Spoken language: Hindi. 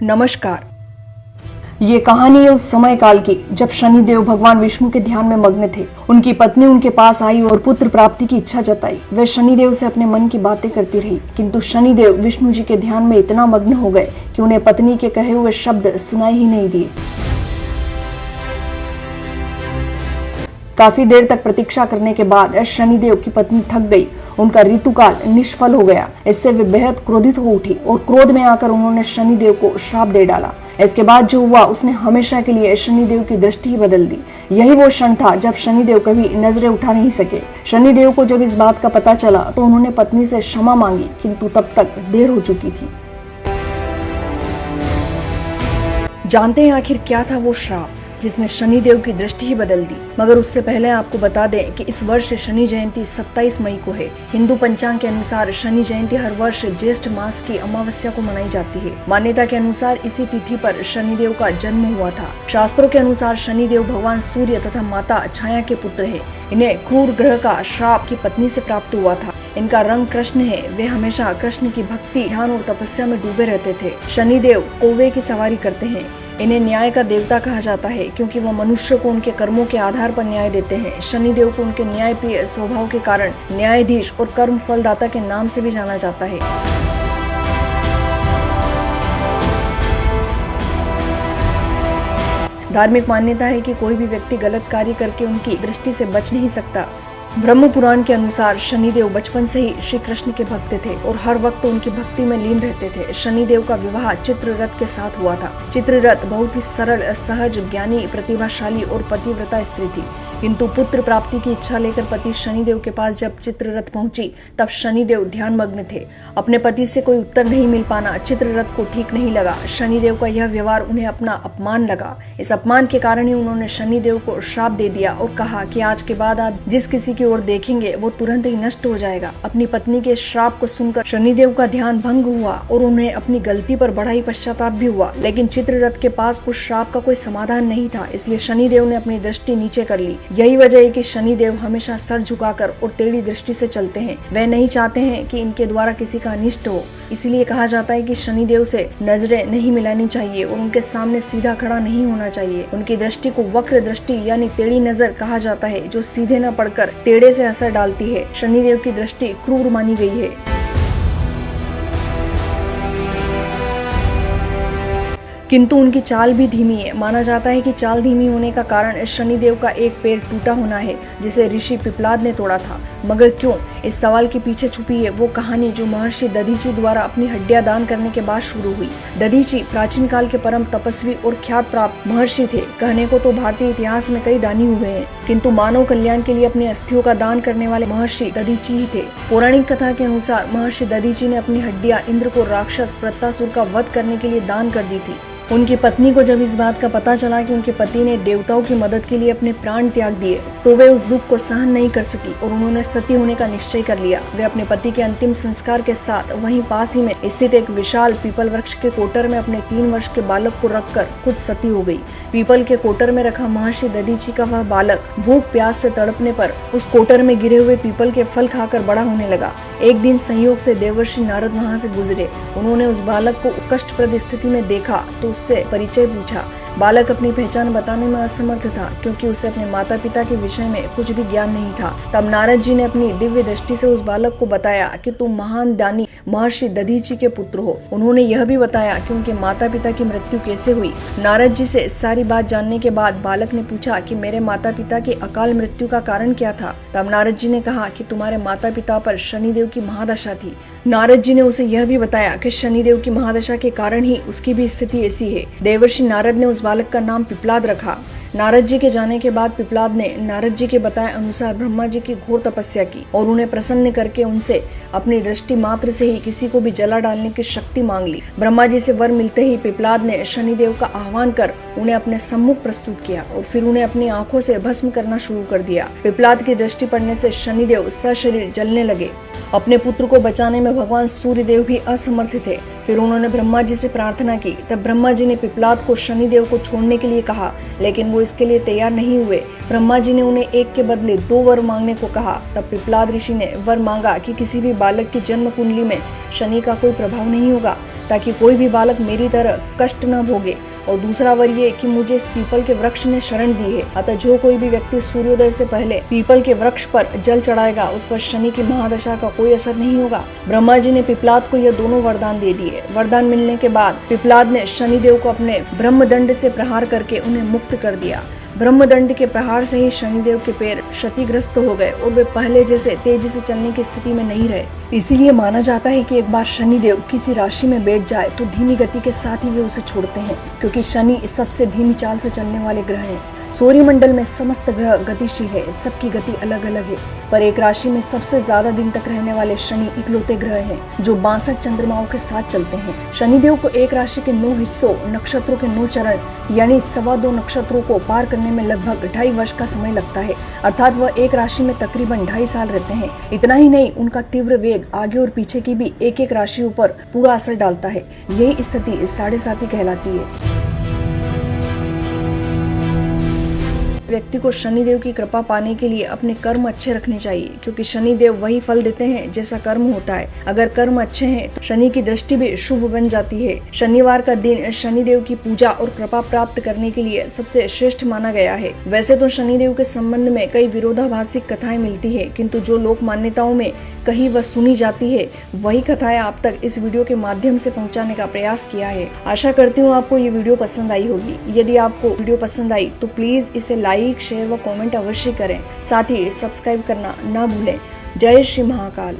नमस्कार। ये कहानी है उस समय काल की जब शनिदेव भगवान विष्णु के ध्यान में मग्न थे। उनकी पत्नी उनके पास आई और पुत्र प्राप्ति की इच्छा जताई। वे शनिदेव से अपने मन की बातें करती रही, किंतु शनिदेव विष्णु जी के ध्यान में इतना मग्न हो गए कि उन्हें पत्नी के कहे हुए शब्द सुनाई ही नहीं दिए। काफी देर तक प्रतीक्षा करने के बाद शनिदेव की पत्नी थक गई। उनका ऋतुकाल निष्फल हो गया। इससे वे बेहद क्रोधित हो उठी और क्रोध में आकर उन्होंने शनिदेव को श्राप दे डाला। इसके बाद जो हुआ उसने हमेशा के लिए शनिदेव की दृष्टि ही बदल दी। यही वो क्षण था जब शनिदेव कभी नजरें उठा नहीं सके। शनिदेव को जब इस बात का पता चला तो उन्होंने पत्नी से क्षमा मांगी, किंतु तब तक देर हो चुकी थी। जानते हैं आखिर क्या था वो श्राप जिसने शनिदेव की दृष्टि ही बदल दी। मगर उससे पहले आपको बता दें कि इस वर्ष शनि जयंती 27 मई को है। हिंदू पंचांग के अनुसार शनि जयंती हर वर्ष ज्येष्ठ मास की अमावस्या को मनाई जाती है। मान्यता के अनुसार इसी तिथि पर शनिदेव का जन्म हुआ था। शास्त्रों के अनुसार शनिदेव भगवान सूर्य तथा माता छाया के पुत्र है। इन्हें क्रूर ग्रह का श्राप की पत्नी से प्राप्त हुआ था। इनका रंग कृष्ण है। वे हमेशा कृष्ण की भक्ति, ध्यान और तपस्या में डूबे रहते थे। शनिदेव कौवे की सवारी करते हैं। इन्हें न्याय का देवता कहा जाता है क्योंकि वह मनुष्य को उनके कर्मों के आधार पर न्याय देते हैं। शनिदेव को उनके न्यायप्रिय स्वभाव के कारण न्यायाधीश और कर्म फलदाता के नाम से भी जाना जाता है। धार्मिक मान्यता है कि कोई भी व्यक्ति गलत कार्य करके उनकी दृष्टि से बच नहीं सकता। ब्रह्म पुराण के अनुसार शनिदेव बचपन से ही श्री कृष्ण के भक्त थे और हर वक्त उनकी भक्ति में लीन रहते थे। शनिदेव का विवाह चित्ररथ के साथ हुआ था। चित्ररथ बहुत ही सरल, सहज, ज्ञानी, प्रतिभाशाली और पतिव्रता स्त्री थी, किंतु पुत्र प्राप्ति की इच्छा लेकर पति शनिदेव के पास जब चित्ररथ पहुंची तब शनिदेव ध्यान मग्न थे। अपने पति से कोई उत्तर नहीं मिल पाना चित्ररथ को ठीक नहीं लगा। शनिदेव का यह व्यवहार उन्हें अपना अपमान लगा। इस अपमान के कारण ही उन्होंने शनिदेव को श्राप दे दिया और कहा कि आज के बाद आप जिस किसी की ओर देखेंगे वो तुरंत ही नष्ट हो जाएगा। अपनी पत्नी के श्राप को सुनकर शनिदेव का ध्यान भंग हुआ और उन्हें अपनी गलती पर बड़ा ही पश्चाताप भी हुआ। लेकिन चित्ररथ के पास उस श्राप का कोई समाधान नहीं था, इसलिए शनिदेव ने अपनी दृष्टि नीचे कर ली। यही वजह है कि शनिदेव हमेशा सर झुकाकर और टेढ़ी दृष्टि से चलते हैं। वे नहीं चाहते हैं कि इनके द्वारा किसी का अनिष्ट हो। इसीलिए कहा जाता है कि शनिदेव से नजरें नहीं मिलानी चाहिए और उनके सामने सीधा खड़ा नहीं होना चाहिए। उनकी दृष्टि को वक्र दृष्टि यानी टेढ़ी नजर कहा जाता है, जो सीधे न पड़कर टेढ़े से असर डालती है। शनिदेव की दृष्टि क्रूर मानी गई है। किंतु उनकी चाल भी धीमी है। माना जाता है कि चाल धीमी होने का कारण शनिदेव का एक पैर टूटा होना है, जिसे ऋषि पिपलाद ने तोड़ा था। मगर क्यों? इस सवाल के पीछे छुपी है वो कहानी जो महर्षि दधीची द्वारा अपनी हड्डियां दान करने के बाद शुरू हुई। दधीची प्राचीन काल के परम तपस्वी और ख्यात प्राप्त महर्षि थे। कहने को तो भारतीय इतिहास में कई दानी हुए हैं, किंतु मानव कल्याण के लिए अपनी अस्थियों का दान करने वाले महर्षि दधीची ही थे। पौराणिक कथा के अनुसार महर्षि दधीची ने अपनी हड्डियां इंद्र को राक्षस वृत्तासुर का वध करने के लिए दान कर दी थी। उनकी पत्नी को जब इस बात का पता चला कि उनके पति ने देवताओं की मदद के लिए अपने प्राण त्याग दिए तो वे उस दुख को सहन नहीं कर सकी और उन्होंने सती होने का निश्चय कर लिया। वे अपने पति के अंतिम संस्कार के साथ वहीं पास ही में स्थित एक विशाल पीपल वृक्ष के कोटर में अपने 3 वर्ष के बालक को रखकर खुद सती हो गई। पीपल के कोटर में रखा महर्षि दधीची का वह बालक भूख प्यास से तड़पने पर उस कोटर में गिरे हुए पीपल के फल खाकर बड़ा होने लगा। एक दिन संयोग से देवर्षि नारद वहां से गुजरे। उन्होंने उस बालक को कष्टप्रद स्थिति में देखा तो उससे परिचय पूछा। बालक अपनी पहचान बताने में असमर्थ था क्योंकि उसे अपने माता पिता के विषय में कुछ भी ज्ञान नहीं था। तब नारद जी ने अपनी दिव्य दृष्टि से उस बालक को बताया कि तुम महान दानी महर्षि दधीची के पुत्र हो। उन्होंने यह भी बताया कि उनके माता पिता की मृत्यु कैसे हुई। नारद जी से सारी बात जानने के बाद बालक ने पूछा कि मेरे माता पिता की अकाल मृत्यु का कारण क्या था। तब नारद जी ने कहा कि तुम्हारे माता पिता पर शनिदेव की महादशा थी। नारद जी ने उसे यह भी बताया कि शनिदेव की महादशा के कारण ही उसकी भी स्थिति ऐसी है। देवर्षि नारद ने उस बालक का नाम पिपलाद रखा। नारद जी के जाने के बाद पिपलाद ने नारद जी के बताए अनुसार ब्रह्मा जी की घोर तपस्या की और उन्हें प्रसन्न करके उनसे अपनी दृष्टि मात्र से ही किसी को भी जला डालने की शक्ति मांग ली। ब्रह्मा जी से वर मिलते ही पिपलाद ने शनिदेव का आह्वान कर उन्हें अपने सम्मुख प्रस्तुत किया और फिर उन्हें अपनी आंखों से भस्म करना शुरू कर दिया। पिपलाद की दृष्टि पड़ने से शनिदेव सशरीर जलने लगे। अपने पुत्र को बचाने में भगवान सूर्यदेव भी असमर्थ थे। फिर उन्होंने ब्रह्मा जी से प्रार्थना की। तब ब्रह्मा जी ने पिपलाद को शनिदेव को छोड़ने के लिए कहा, लेकिन वो इसके लिए तैयार नहीं हुए। ब्रह्मा जी ने उन्हें एक के बदले 2 वर मांगने को कहा। तब पिपलाद ऋषि ने वर मांगा कि किसी भी बालक की जन्म कुंडली में शनि का कोई प्रभाव नहीं होगा। ताकि कोई भी बालक मेरी तरह कष्ट न भोगे। और दूसरा वर ये कि मुझे इस पीपल के वृक्ष ने शरण दी है, अतः जो कोई भी व्यक्ति सूर्योदय से पहले पीपल के वृक्ष पर जल चढ़ाएगा उस पर शनि की महादशा का कोई असर नहीं होगा। ब्रह्मा जी ने पिपलाद को यह दोनों वरदान दे दिए। वरदान मिलने के बाद पिपलाद ने शनिदेव को अपने ब्रह्मदंड से प्रहार करके उन्हें मुक्त कर दिया। ब्रह्मदंड के प्रहार से ही शनिदेव के पैर क्षतिग्रस्त हो गए और वे पहले जैसे तेजी से चलने की स्थिति में नहीं रहे। इसीलिए माना जाता है कि एक बार शनिदेव किसी राशि में बैठ जाए तो धीमी गति के साथ ही वे उसे छोड़ते हैं, क्योंकि शनि सबसे धीमी चाल से चलने वाले ग्रह हैं। सूर्यमंडल में समस्त ग्रह गतिशील है, सबकी गति अलग अलग है, पर एक राशि में सबसे ज्यादा दिन तक रहने वाले शनि इकलौते ग्रह हैं जो 62 चंद्रमाओं के साथ चलते हैं। शनिदेव को एक राशि के 9 हिस्सों नक्षत्रों के 9 चरण यानी 2.25 नक्षत्रों को पार करने में लगभग 2.5 वर्ष का समय लगता है, अर्थात वह एक राशि में तकरीबन 2.5 साल रहते हैं। इतना ही नहीं, उनका तीव्र वेग आगे और पीछे की भी एक एक राशियों पर पूरा असर डालता है। यही स्थिति 7.5 कहलाती है। व्यक्ति को शनिदेव की कृपा पाने के लिए अपने कर्म अच्छे रखने चाहिए, क्योंकि शनिदेव वही फल देते हैं जैसा कर्म होता है। अगर कर्म अच्छे हैं तो शनि की दृष्टि भी शुभ बन जाती है। शनिवार का दिन शनिदेव की पूजा और कृपा प्राप्त करने के लिए सबसे श्रेष्ठ माना गया है। वैसे तो शनिदेव के संबंध में कई विरोधाभासी कथाएं मिलती है, किंतु जो लोक मान्यताओं में कहीं वह सुनी जाती है वही कथाएं आप तक इस वीडियो के माध्यम से पहुंचाने का प्रयास किया है। आशा करती हूँ आपको ये वीडियो पसंद आई होगी। यदि आपको वीडियो पसंद आई तो प्लीज इसे लाइक, शेयर व कमेंट अवश्य करें। साथ ही सब्सक्राइब करना ना भूलें। जय श्री महाकाल।